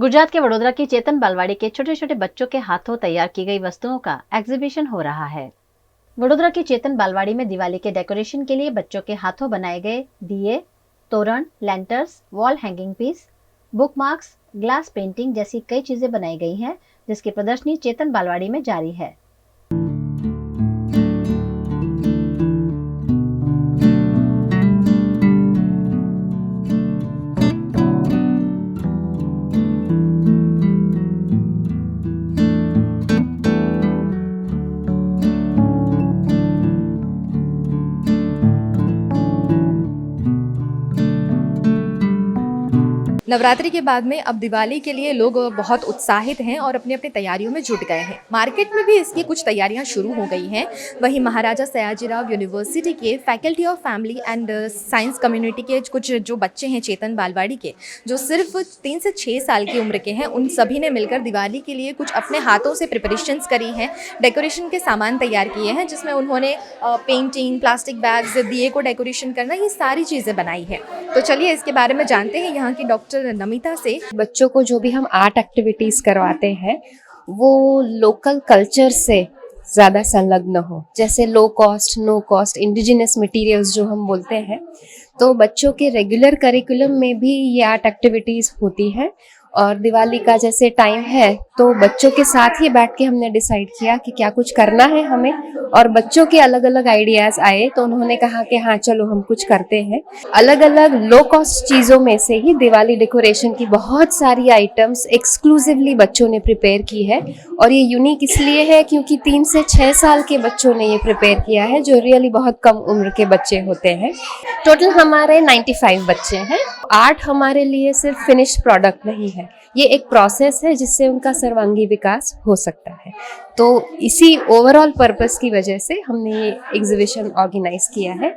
गुजरात के वडोदरा की चेतन बालवाड़ी के छोटे छोटे बच्चों के हाथों तैयार की गई वस्तुओं का एग्जीबिशन हो रहा है। वडोदरा की चेतन बालवाड़ी में दिवाली के डेकोरेशन के लिए बच्चों के हाथों बनाए गए दिए, तोरण, lanterns, wall hanging piece, bookmarks, glass painting जैसी कई चीजें बनाई गई हैं, जिसकी प्रदर्शनी चेतन बालवाड़ी में जारी है। नवरात्रि के बाद में अब दिवाली के लिए लोग बहुत उत्साहित हैं और अपनी अपनी तैयारियों में जुट गए हैं। मार्केट में भी इसकी कुछ तैयारियां शुरू हो गई हैं। वहीं महाराजा सयाजीराव यूनिवर्सिटी के faculty of family and science community के कुछ जो बच्चे हैं चेतन बालवाड़ी के, जो सिर्फ 3 से 6 साल की उम्र के हैं, उन सभी ने मिलकर दिवाली के लिए कुछ अपने हाथों से प्रिपरेशंस करी हैं, डेकोरेशन के सामान तैयार किए हैं, जिसमें उन्होंने पेंटिंग, प्लास्टिक बैग्स, दिए को डेकोरेशन करना, ये सारी चीज़ें बनाई है। तो चलिए इसके बारे में जानते हैं यहाँ की डॉक्टर नमिता से। बच्चों को जो भी हम आर्ट एक्टिविटीज करवाते हैं वो लोकल कल्चर से ज़्यादा संलग्न हो, जैसे low cost, no cost, indigenous materials जो हम बोलते हैं, तो बच्चों के रेगुलर करिकुलम में भी ये आर्ट एक्टिविटीज होती हैं। और दिवाली का जैसे टाइम है तो बच्चों के साथ ही बैठ के हमने डिसाइड किया कि क्या कुछ करना है हमें, और बच्चों के अलग अलग आइडियाज आए तो उन्होंने कहा कि हाँ चलो हम कुछ करते हैं। अलग अलग लो कॉस्ट चीज़ों में से ही दिवाली डेकोरेशन की बहुत सारी आइटम्स एक्सक्लूसिवली बच्चों ने प्रिपेयर की है, और ये यूनिक इसलिए है क्योंकि 3 से 6 साल के बच्चों ने ये प्रिपेयर किया है, जो रियली बहुत कम उम्र के बच्चे होते हैं। टोटल हमारे 95 बच्चे हैं। आर्ट हमारे लिए सिर्फ फिनिश्ड प्रोडक्ट नहीं है, ये एक प्रोसेस है जिससे उनका सर्वांगी विकास हो सकता है। तो इसी ओवरऑल पर्पस की वजह से हमने ये एग्जीबिशन ऑर्गेनाइज किया है।